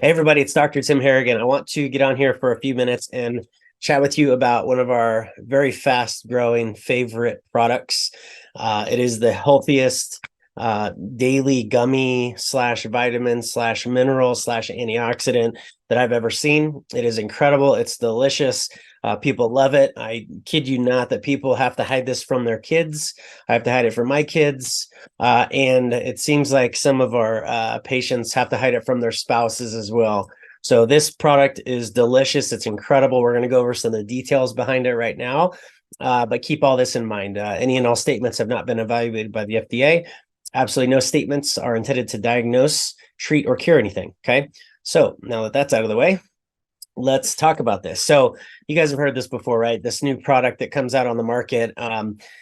Hey everybody, it's Dr. Tim Harrigan. I want to get on here for a few minutes and chat with you about one of our very fast growing favorite products. It is the healthiest daily gummy slash vitamin slash mineral slash antioxidant that I've ever seen. It is incredible. It's delicious. People love it. I kid you not that people have to hide this from their kids. I have to hide it from my kids. And it seems like some of our patients have to hide it from their spouses as well. So this product is delicious. It's incredible. We're going to go over some of the details behind it right now. But keep all this in mind. Any and all statements have not been evaluated by the FDA. Absolutely no statements are intended to diagnose, treat, or cure anything. Okay. So now that that's out of the way, let's talk about this. So you guys have heard this before, right? This new product that comes out on the market,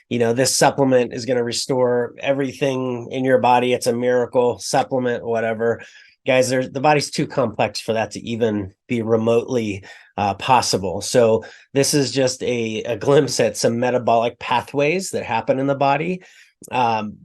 this supplement is going to restore everything in your body. It's a miracle supplement, whatever. Guys, the body's too complex for that to even be remotely possible. So this is just a glimpse at some metabolic pathways that happen in the body.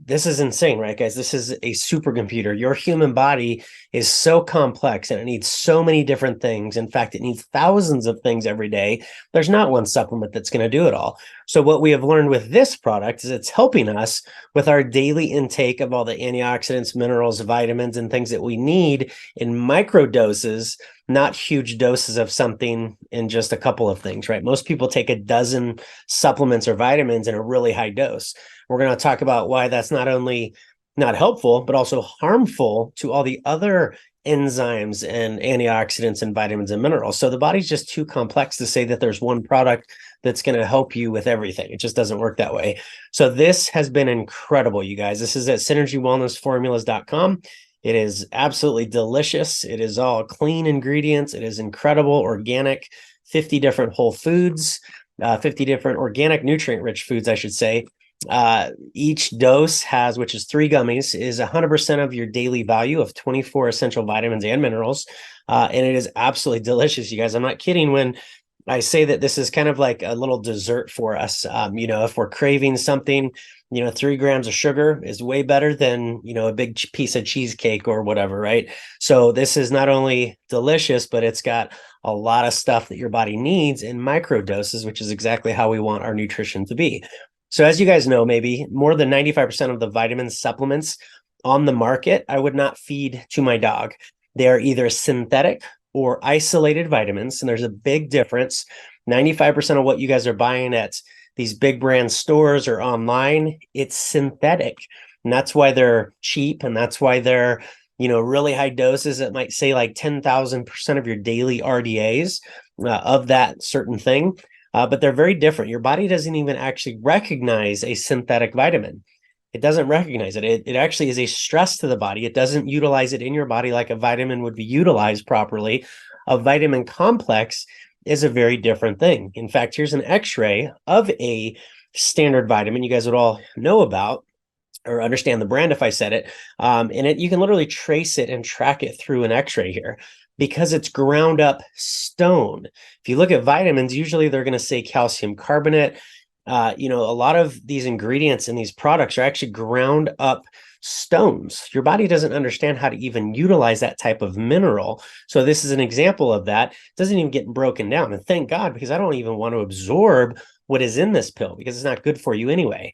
This is insane, right, guys? This is a supercomputer. Your human body is so complex and it needs so many different things. In fact, it needs thousands of things every day. There's not one supplement that's going to do it all. So what we have learned with this product is it's helping us with our daily intake of all the antioxidants, minerals, vitamins, and things that we need in micro doses, not huge doses of something in just a couple of things, right? Most people take a dozen supplements or vitamins in a really high dose. We're going to talk about why that's not only not helpful, but also harmful to all the other enzymes and antioxidants and vitamins and minerals. So the body's just too complex to say that there's one product that's going to help you with everything. It just doesn't work that way. So this has been incredible, you guys. This is at synergywellnessformulas.com. It is absolutely delicious. It is all clean ingredients. It is incredible, organic, 50 different whole foods, 50 different organic nutrient-rich foods, I should say. Each dose has, which is 3 gummies, is 100% of your daily value of 24 essential vitamins and minerals. And it is absolutely delicious, you guys. I'm not kidding when I say that this is kind of like a little dessert for us. If we're craving something, 3 grams of sugar is way better than, a big piece of cheesecake or whatever, right? So this is not only delicious, but it's got a lot of stuff that your body needs in micro doses, which is exactly how we want our nutrition to be. So as you guys know, maybe more than 95% of the vitamin supplements on the market, I would not feed to my dog. They are either synthetic or isolated vitamins, and there's a big difference. 95% of what you guys are buying at these big brand stores or online, it's synthetic. And that's why they're cheap, and that's why they're, really high doses. It might say like 10,000% of your daily RDAs of that certain thing. But they're very different. Your body doesn't even actually recognize a synthetic vitamin. It doesn't recognize it. It actually is a stress to the body. It doesn't utilize it in your body like a vitamin would be utilized properly. A vitamin complex is a very different thing. In fact, here's an X-ray of a standard vitamin you guys would all know about or understand the brand if I said it. And you can literally trace it and track it through an X-ray here, because it's ground up stone. If you look at vitamins, usually they're going to say calcium carbonate. A lot of these ingredients in these products are actually ground up stones. Your body doesn't understand how to even utilize that type of mineral. So this is an example of that. It doesn't even get broken down. And thank God, because I don't even want to absorb what is in this pill because it's not good for you anyway.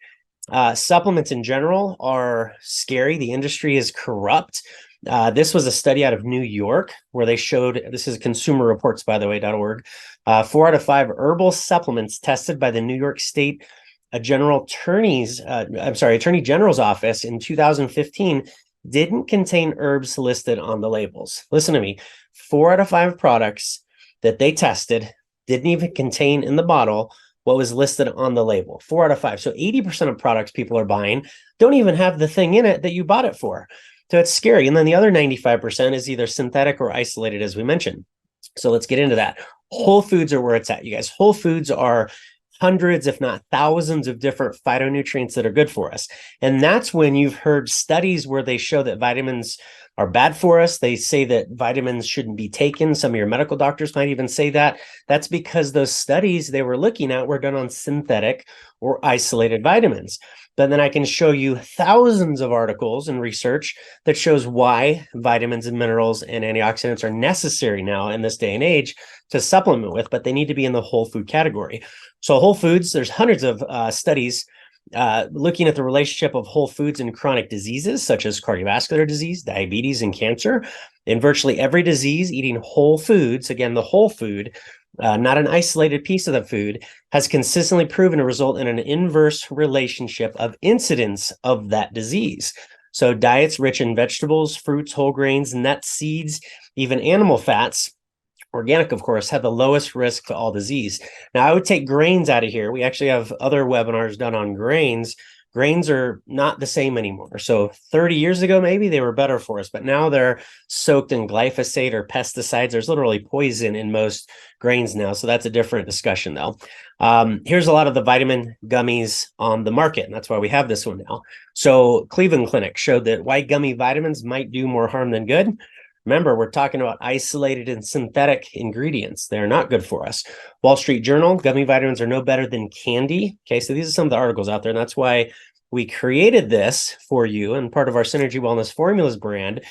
Supplements in general are scary. The industry is corrupt. This was a study out of New York where they showed, this is Consumer Reports, by the way, .org, 4 out of 5 herbal supplements tested by the New York State Attorney General's office in 2015 didn't contain herbs listed on the labels. Listen to me, 4 out of 5 products that they tested didn't even contain in the bottle what was listed on the label. 4 out of 5. So 80% of products people are buying don't even have the thing in it that you bought it for. So it's scary. And then the other 95% is either synthetic or isolated, as we mentioned. So let's get into that. Whole foods are where it's at, you guys. Whole foods are hundreds, if not thousands of different phytonutrients that are good for us. And that's when you've heard studies where they show that vitamins are bad for us. They say that vitamins shouldn't be taken. Some of your medical doctors might even say that. That's because those studies they were looking at were done on synthetic or isolated vitamins. But then I can show you thousands of articles and research that shows why vitamins and minerals and antioxidants are necessary now in this day and age to supplement with, but they need to be in the whole food category. So whole foods, there's hundreds of studies looking at the relationship of whole foods and chronic diseases such as cardiovascular disease, diabetes, and cancer. In virtually every disease, eating whole foods, again, the whole food, not an isolated piece of the food, has consistently proven to result in an inverse relationship of incidence of that disease. So diets rich in vegetables, fruits, whole grains, nuts, seeds, even animal fats, organic, of course, have the lowest risk to all disease. Now, I would take grains out of here. We actually have other webinars done on grains. Grains are not the same anymore. So 30 years ago, maybe they were better for us, but now they're soaked in glyphosate or pesticides. There's literally poison in most grains now. So that's a different discussion though. Here's a lot of the vitamin gummies on the market, and that's why we have this one now. So Cleveland Clinic showed that white gummy vitamins might do more harm than good. Remember, we're talking about isolated and synthetic ingredients. They're not good for us. Wall Street Journal, gummy vitamins are no better than candy. Okay, so these are some of the articles out there, and that's why we created this for you and part of our Synergy Wellness Formulas brand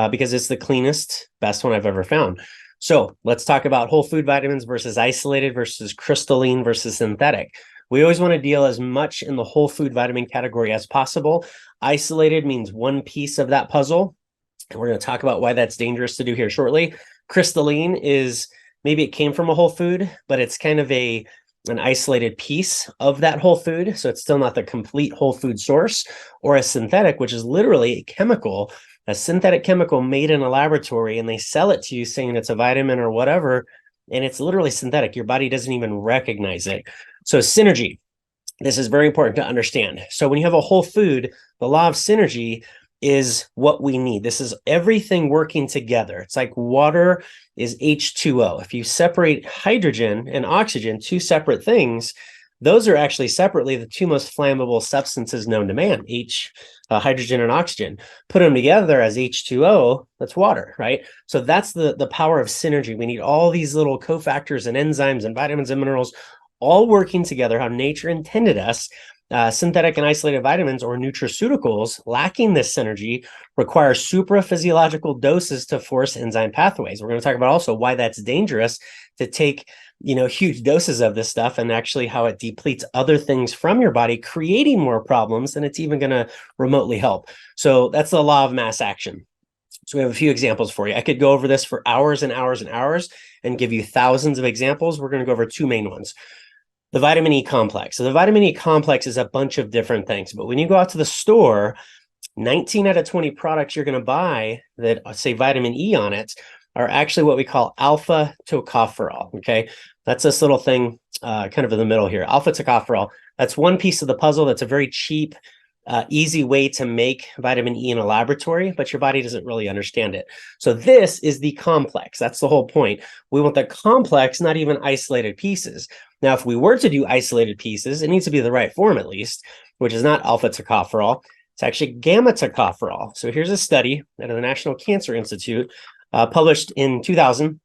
because it's the cleanest, best one I've ever found. So let's talk about whole food vitamins versus isolated versus crystalline versus synthetic. We always want to deal as much in the whole food vitamin category as possible. Isolated means one piece of that puzzle. And we're going to talk about why that's dangerous to do here shortly. Crystalline is maybe it came from a whole food, but it's kind of an isolated piece of that whole food. So it's still not the complete whole food source. Or a synthetic, which is literally a chemical, a synthetic chemical made in a laboratory, and they sell it to you saying it's a vitamin or whatever. And it's literally synthetic. Your body doesn't even recognize it. So synergy, this is very important to understand. So when you have a whole food, the law of synergy is what we need. This is everything working together. It's like water is H2O. If you separate hydrogen and oxygen, two separate things, those are actually separately the two most flammable substances known to man, hydrogen and oxygen. Put them together as H2O, that's water, right? So that's the power of synergy. We need all these little cofactors and enzymes and vitamins and minerals all working together how nature intended us. Synthetic and isolated vitamins or nutraceuticals lacking this synergy require supraphysiological doses to force enzyme pathways. We're going to talk about also why that's dangerous to take, huge doses of this stuff and actually how it depletes other things from your body, creating more problems than it's even going to remotely help. So that's the law of mass action. So we have a few examples for you. I could go over this for hours and hours and hours and give you thousands of examples. We're going to go over two main ones. The vitamin E complex. So the vitamin E complex is a bunch of different things, but when you go out to the store, 19 out of 20 products you're going to buy that say vitamin E on it are actually what we call alpha tocopherol. Okay, that's this little thing kind of in the middle here. Alpha tocopherol. That's one piece of the puzzle. That's a very cheap, easy way to make vitamin E in a laboratory, but your body doesn't really understand it. So this is the complex. That's the whole point. We want the complex, not even isolated pieces. Now, if we were to do isolated pieces, it needs to be the right form at least, which is not alpha tocopherol. It's actually gamma tocopherol. So here's a study out of the National Cancer Institute published in 2000.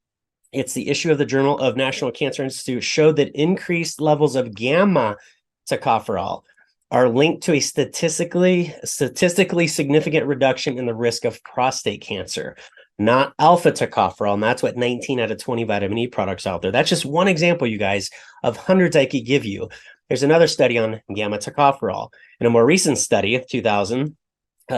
It's the issue of the Journal of National Cancer Institute showed that increased levels of gamma tocopherol are linked to a statistically significant reduction in the risk of prostate cancer, not alpha tocopherol. And that's what 19 out of 20 vitamin E products out there. That's just one example, you guys, of hundreds I could give you. There's another study on gamma tocopherol. In a more recent study of 2000,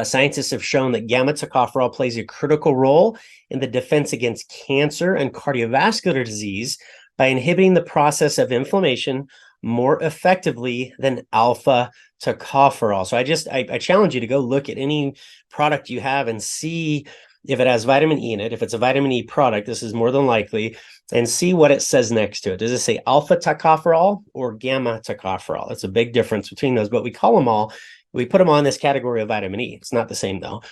scientists have shown that gamma tocopherol plays a critical role in the defense against cancer and cardiovascular disease by inhibiting the process of inflammation more effectively than alpha tocopherol. So I challenge you to go look at any product you have and see if it has vitamin E in it. If it's a vitamin E product, this is more than likely, and see what it says next to it. Does it say alpha tocopherol or gamma tocopherol? That's a big difference between those, but we call them all, we put them on this category of vitamin E. It's not the same though.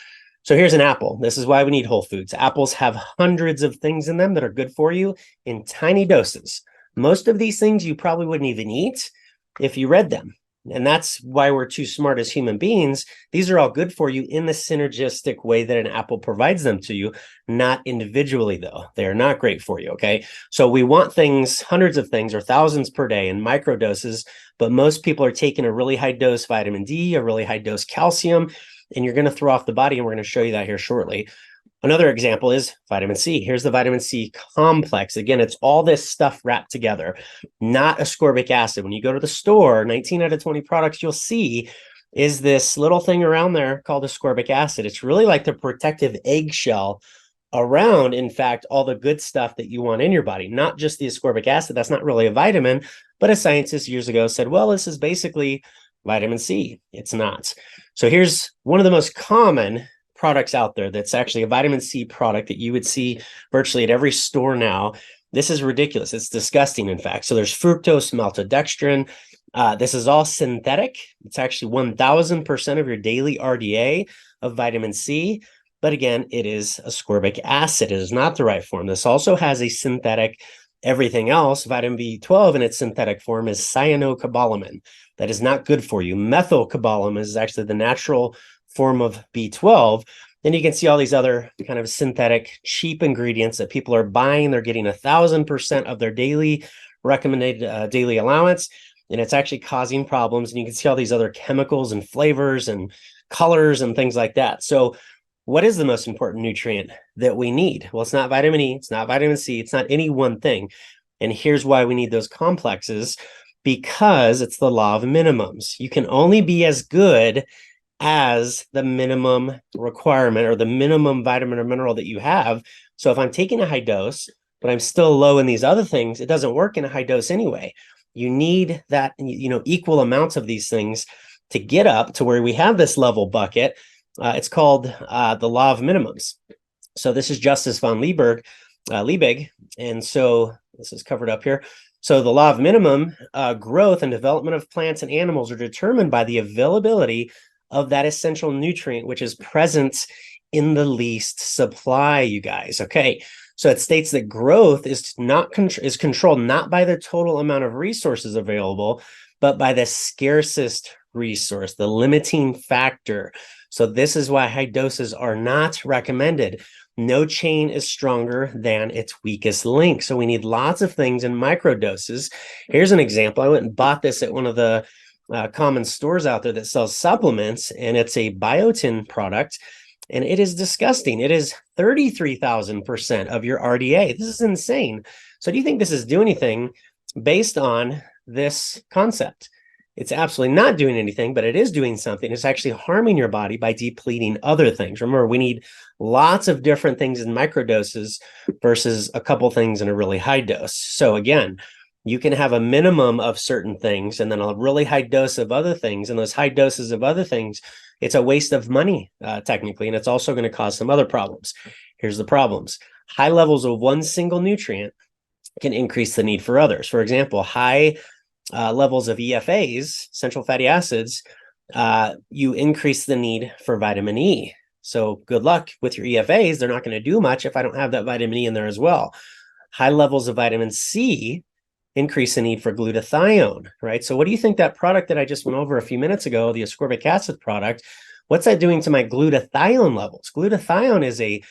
So here's an apple. This is why we need whole foods. Apples have hundreds of things in them that are good for you in tiny doses. Most of these things you probably wouldn't even eat if you read them. And that's why we're too smart as human beings. These are all good for you in the synergistic way that an apple provides them to you, not individually, though. They are not great for you, okay? So we want things, hundreds of things or thousands per day in micro doses, but most people are taking a really high dose vitamin D, a really high dose calcium, and you're going to throw off the body, and we're going to show you that here shortly. Another example is vitamin C. Here's the vitamin C complex. Again, it's all this stuff wrapped together, not ascorbic acid. When you go to the store, 19 out of 20 products you'll see is this little thing around there called ascorbic acid. It's really like the protective eggshell around, in fact, all the good stuff that you want in your body, not just the ascorbic acid. That's not really a vitamin, but a scientist years ago said, well, this is basically vitamin C. It's not. So here's one of the most common products out there that's actually a vitamin C product that you would see virtually at every store now. This is ridiculous. It's disgusting, in fact. So there's fructose, maltodextrin. This is all synthetic. It's actually 1000% of your daily RDA of vitamin C. But again, it is ascorbic acid. It is not the right form. This also has a synthetic everything else. Vitamin B12 in its synthetic form is cyanocobalamin. That is not good for you. Methylcobalamin is actually the natural form of B12. Then you can see all these other kind of synthetic cheap ingredients that people are buying. They're getting 1000% of their daily recommended daily allowance, and it's actually causing problems. And you can see all these other chemicals and flavors and colors and things like that. So what is the most important nutrient that we need? Well, it's not vitamin E, it's not vitamin C, it's not any one thing. And here's why we need those complexes, because it's the law of minimums. You can only be as good as the minimum requirement or the minimum vitamin or mineral that you have. So if I'm taking a high dose, but I'm still low in these other things, it doesn't work in a high dose anyway. You need that, equal amounts of these things to get up to where we have this level bucket. It's called the law of minimums. So this is Justice von Liebig. And so this is covered up here. So the law of minimum growth and development of plants and animals are determined by the availability of that essential nutrient, which is present in the least supply, you guys. Okay. So it states that growth is controlled not by the total amount of resources available, but by the scarcest resource, the limiting factor. So this is why high doses are not recommended. No chain is stronger than its weakest link. So we need lots of things in micro doses. Here's an example. I went and bought this at one of the common stores out there that sells supplements, and it's a biotin product, and it is disgusting. It is 33,000% of your RDA. This is insane. So do you think this is doing anything based on this concept? It's absolutely not doing anything, but it is doing something. It's actually harming your body by depleting other things. Remember, we need lots of different things in microdoses versus a couple things in a really high dose. So again, you can have a minimum of certain things and then a really high dose of other things. And those high doses of other things, it's a waste of money, technically, and it's also going to cause some other problems. Here's the problems. High levels of one single nutrient can increase the need for others. For example, high levels of EFAs, essential fatty acids, you increase the need for vitamin E. So good luck with your EFAs. They're not going to do much if I don't have that vitamin E in there as well. High levels of vitamin C increase the need for glutathione, right? So what do you think that product that I just went over a few minutes ago, the ascorbic acid product, what's that doing to my glutathione levels? Glutathione is a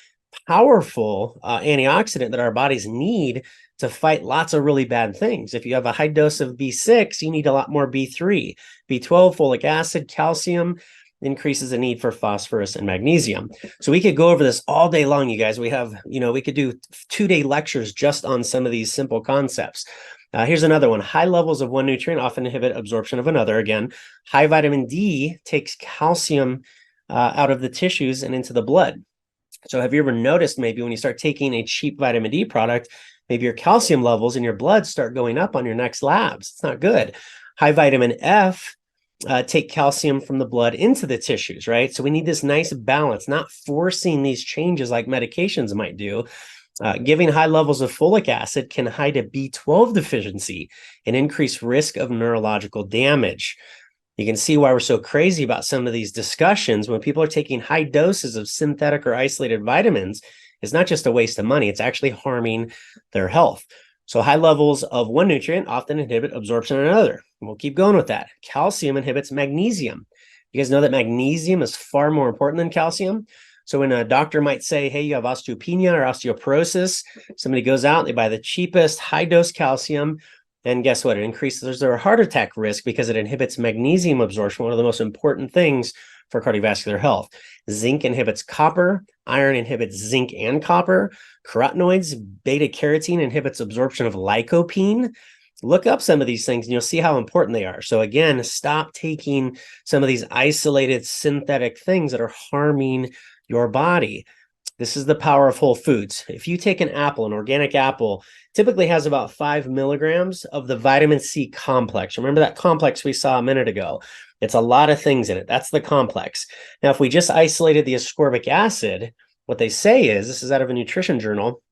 powerful antioxidant that our bodies need to fight lots of really bad things. If you have a high dose of B6, you need a lot more B3, B12, folic acid, calcium, increases the need for phosphorus and magnesium. So we could go over this all day long, you guys. We have, we could do 2-day lectures just on some of these simple concepts. Here's another one. High levels of one nutrient often inhibit absorption of another. Again, high vitamin D takes calcium out of the tissues and into the blood. So have you ever noticed maybe when you start taking a cheap vitamin D product, maybe your calcium levels in your blood start going up on your next labs? It's not good. High vitamin F take calcium from the blood into the tissues, right? So we need this nice balance, not forcing these changes like medications might do. Giving high levels of folic acid can hide a B12 deficiency and increase risk of neurological damage. You can see why we're so crazy about some of these discussions. When people are taking high doses of synthetic or isolated vitamins, it's not just a waste of money, it's actually harming their health. So high levels of one nutrient often inhibit absorption of another. we'll keep going with that. Calcium inhibits magnesium. You guys know that magnesium is far more important than calcium. So when a doctor might say, hey, you have osteopenia or osteoporosis, somebody goes out, they buy the cheapest high-dose calcium, and guess what? It increases their heart attack risk because it inhibits magnesium absorption, one of the most important things for cardiovascular health. Zinc inhibits copper, iron inhibits zinc and copper, carotenoids, beta carotene inhibits absorption of lycopene. Look up some of these things and you'll see how important they are. So again, stop taking some of these isolated synthetic things that are harming your body. This is the power of whole foods. If you take an apple, an organic apple, typically has about 5 milligrams of the vitamin C complex. Remember that complex we saw a minute ago? It's a lot of things in it. That's the complex. Now, if we just isolated the ascorbic acid, what they say is, this is out of a nutrition journal,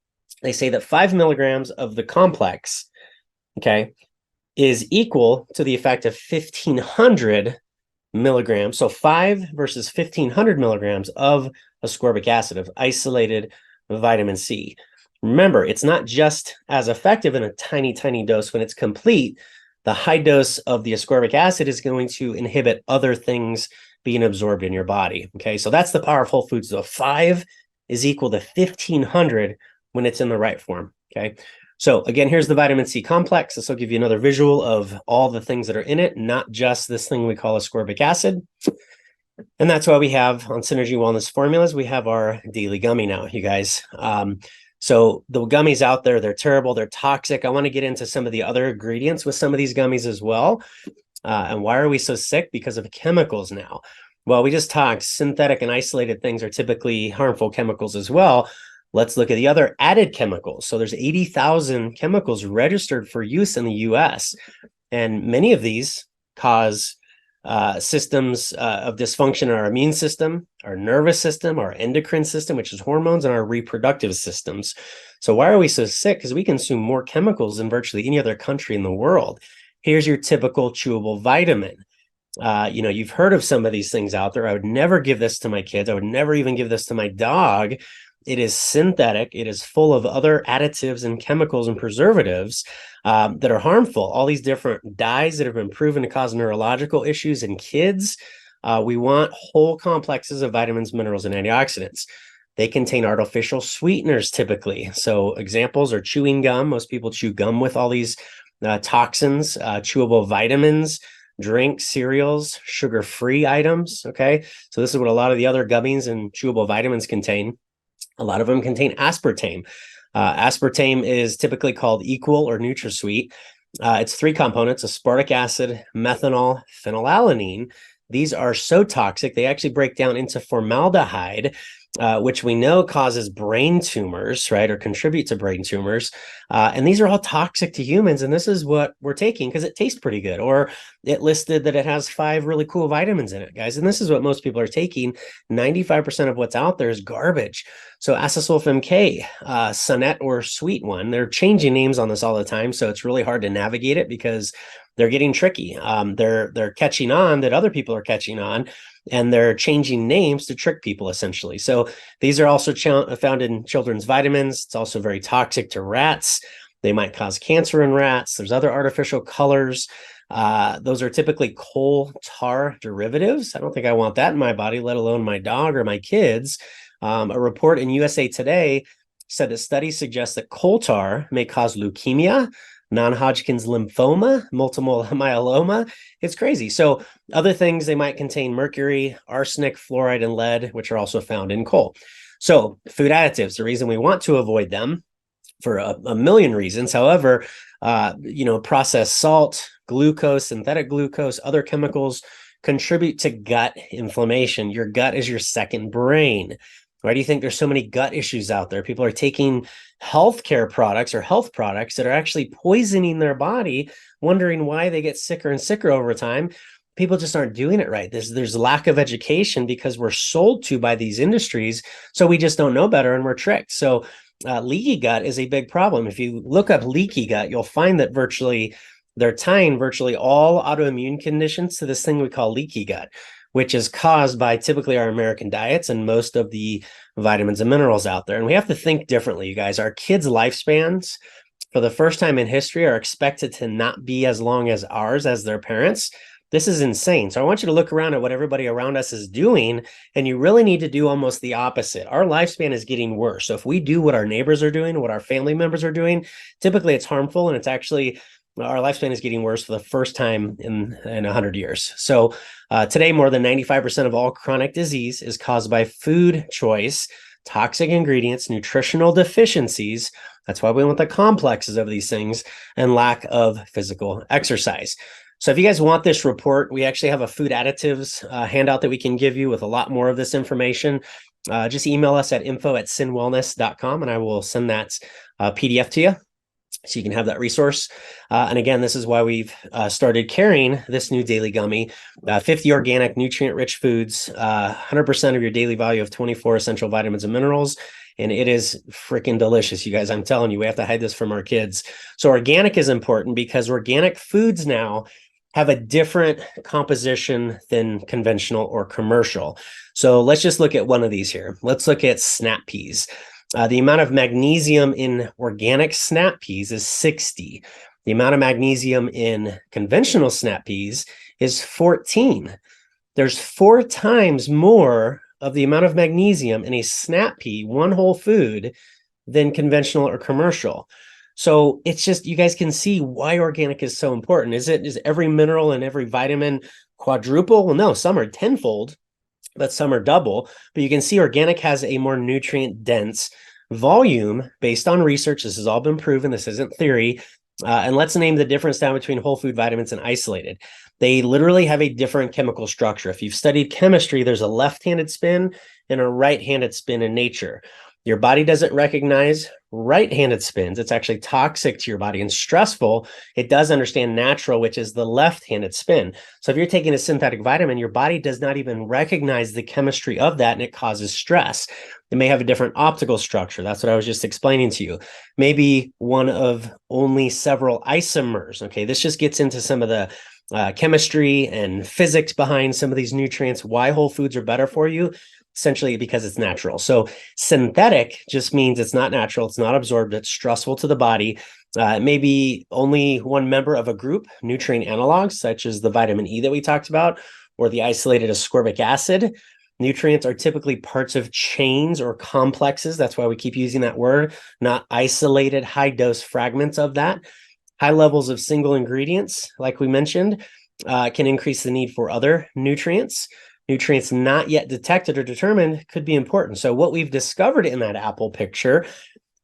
they say that 5 milligrams of the complex, okay, is equal to the effect of 1,500 milligrams. So 5 versus 1,500 milligrams of ascorbic acid, of isolated vitamin C. Remember, it's not just as effective in a tiny, tiny dose when it's complete. The high dose of the ascorbic acid is going to inhibit other things being absorbed in your body. Okay, so that's the power of whole foods. So 5 is equal to 1,500 when it's in the right form. Okay, so again, here's the vitamin C complex. This will give you another visual of all the things that are in it, not just this thing we call ascorbic acid. And that's why we have on Synergy Wellness Formulas, we have our daily gummy now, you guys. So the gummies out there, they're terrible, they're toxic. I want to get into some of the other ingredients with some of these gummies as well. And why are we so sick? Because of chemicals now. Well, we just talked synthetic and isolated things are typically harmful chemicals as well. Let's look at the other added chemicals. So there's 80,000 chemicals registered for use in the US. And many of these cause systems of dysfunction in our immune system, our nervous system, our endocrine system, which is hormones, and our reproductive systems. So why are we so sick? Because we consume more chemicals than virtually any other country in the world. Here's your typical chewable vitamin. You've heard of some of these things out there. I would never give this to my kids. I would never even give this to my dog. It is synthetic. It is full of other additives and chemicals and preservatives that are harmful. All these different dyes that have been proven to cause neurological issues in kids. We want whole complexes of vitamins, minerals, and antioxidants. They contain artificial sweeteners typically. So examples are chewing gum. Most people chew gum with all these toxins, chewable vitamins, drinks, cereals, sugar-free items. Okay, so this is what a lot of the other gummies and chewable vitamins contain. A lot of them contain aspartame. Aspartame is typically called Equal or NutraSweet. It's 3 components: aspartic acid, methanol, phenylalanine. These are so toxic, they actually break down into formaldehyde, which we know causes brain tumors, right, or contribute to brain tumors. And these are all toxic to humans. And this is what we're taking because it tastes pretty good, or it listed that it has 5 really cool vitamins in it, guys. And this is what most people are taking. 95% of what's out there is garbage. So acesulfam K, Sunnet or Sweet One, they're changing names on this all the time. So it's really hard to navigate it because they're getting tricky. They're catching on that other people are catching on, and they're changing names to trick people essentially. So these are also found in children's vitamins. It's also very toxic to rats. They might cause cancer in rats. There's other artificial colors. Those are typically coal tar derivatives. I don't think I want that in my body, let alone my dog or my kids. A report in USA Today said that studies suggest that coal tar may cause leukemia, non-Hodgkin's lymphoma, multiple myeloma. It's crazy. So other things, they might contain mercury, arsenic, fluoride, and lead, which are also found in coal. So food additives, the reason we want to avoid them for a million reasons. However, processed salt, glucose, synthetic glucose, other chemicals contribute to gut inflammation. Your gut is your second brain. Why do you think there's so many gut issues out there? People are taking healthcare products or health products that are actually poisoning their body, wondering why they get sicker and sicker over time. People just aren't doing it right. There's lack of education because we're sold to by these industries. So we just don't know better and we're tricked. So leaky gut is a big problem. If you look up leaky gut, you'll find that they're tying virtually all autoimmune conditions to this thing we call leaky gut, which is caused by typically our American diets and most of the vitamins and minerals out there. And we have to think differently, you guys. Our kids' lifespans for the first time in history, are expected to not be as long as ours as their parents. This is insane. So I want you to look around at what everybody around us is doing, and you really need to do almost the opposite. Our lifespan is getting worse. So if we do what our neighbors are doing, what our family members are doing, typically it's harmful, and it's actually, our lifespan is getting worse for the first time in 100 years. So today, more than 95% of all chronic disease is caused by food choice, toxic ingredients, nutritional deficiencies. That's why we want the complexes of these things, and lack of physical exercise. So if you guys want this report, we actually have a food additives handout that we can give you with a lot more of this information. Just email us at info@sinwellness.com, and I will send that PDF to you, so you can have that resource. And again, this is why we've started carrying this new daily gummy, 50 organic, nutrient-rich foods, 100% of your daily value of 24 essential vitamins and minerals. And it is freaking delicious, you guys. I'm telling you, we have to hide this from our kids. So organic is important because organic foods now have a different composition than conventional or commercial. So let's just look at one of these here. Let's look at snap peas. The amount of magnesium in organic snap peas is 60. The amount of magnesium in conventional snap peas is 14. There's 4 times more of the amount of magnesium in a snap pea, one whole food, than conventional or commercial. So it's just, you guys can see why organic is so important. Is every mineral and every vitamin quadruple? Well, no, some are tenfold, but some are double. But you can see organic has a more nutrient dense volume based on research. This has all been proven. This isn't theory. And let's name the difference down between whole food vitamins and isolated. They literally have a different chemical structure. If you've studied chemistry, there's a left-handed spin and a right-handed spin in nature. Your body doesn't recognize right-handed spins. It's actually toxic to your body and stressful. It does understand natural, which is the left-handed spin. So if you're taking a synthetic vitamin, your body does not even recognize the chemistry of that, and it causes stress. It may have a different optical structure. That's what I was just explaining to you. Maybe one of only several isomers. Okay, this just gets into some of the chemistry and physics behind some of these nutrients, why whole foods are better for you. Essentially because it's natural. So synthetic just means it's not natural, it's not absorbed, it's stressful to the body. Maybe only one member of a group, nutrient analogs, such as the vitamin E that we talked about, or the isolated ascorbic acid. Nutrients are typically parts of chains or complexes. That's why we keep using that word, not isolated high dose fragments of that. High levels of single ingredients, like we mentioned, can increase the need for other nutrients. Nutrients not yet detected or determined could be important. So what we've discovered in that apple picture,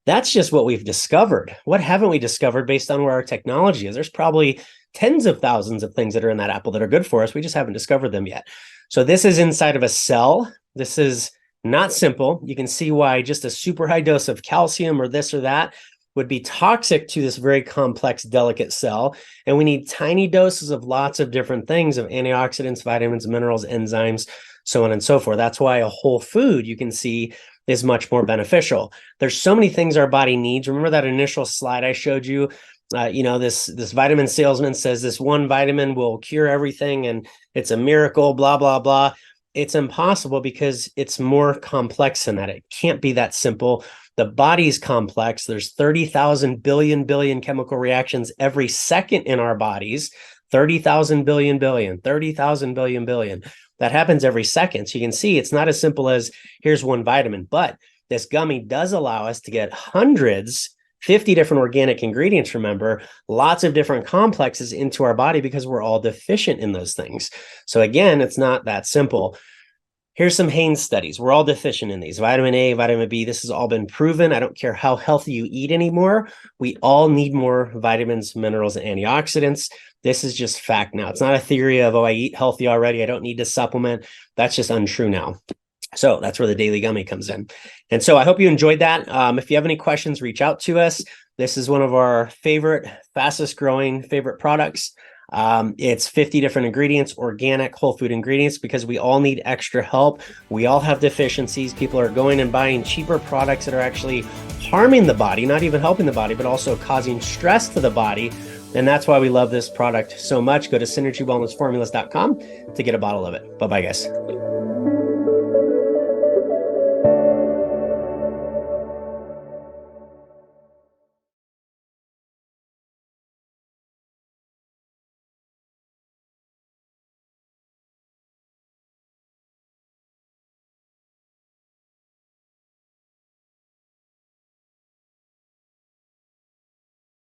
that's just what we've discovered. What haven't we discovered based on where our technology is? There's probably tens of thousands of things that are in that apple that are good for us. We just haven't discovered them yet. So this is inside of a cell. This is not simple. You can see why just a super high dose of calcium or this or that would be toxic to this very complex, delicate cell. And we need tiny doses of lots of different things, of antioxidants, vitamins, minerals, enzymes, so on and so forth. That's why a whole food, you can see, is much more beneficial. There's so many things our body needs. Remember that initial slide I showed you? This vitamin salesman says this one vitamin will cure everything and it's a miracle, blah, blah, blah. It's impossible because it's more complex than that. It can't be that simple. The body's complex. There's 30,000 billion chemical reactions every second in our bodies. 30,000 billion. That happens every second. So you can see it's not as simple as here's one vitamin, but this gummy does allow us to get hundreds, 50 different organic ingredients, remember, lots of different complexes into our body because we're all deficient in those things. So again, it's not that simple. Here's some Hanes studies. We're all deficient in these. Vitamin A, vitamin B, this has all been proven. I don't care how healthy you eat anymore. We all need more vitamins, minerals, and antioxidants. This is just fact now. It's not a theory of, oh, I eat healthy already, I don't need to supplement. That's just untrue now. So that's where the Daily Gummy comes in. And so I hope you enjoyed that. If you have any questions, reach out to us. This is one of our favorite, fastest growing favorite products. It's 50 different ingredients, organic, whole food ingredients, because we all need extra help. We all have deficiencies. People are going and buying cheaper products that are actually harming the body, not even helping the body, but also causing stress to the body. And that's why we love this product so much. Go to synergywellnessformulas.com to get a bottle of it. Bye-bye, guys.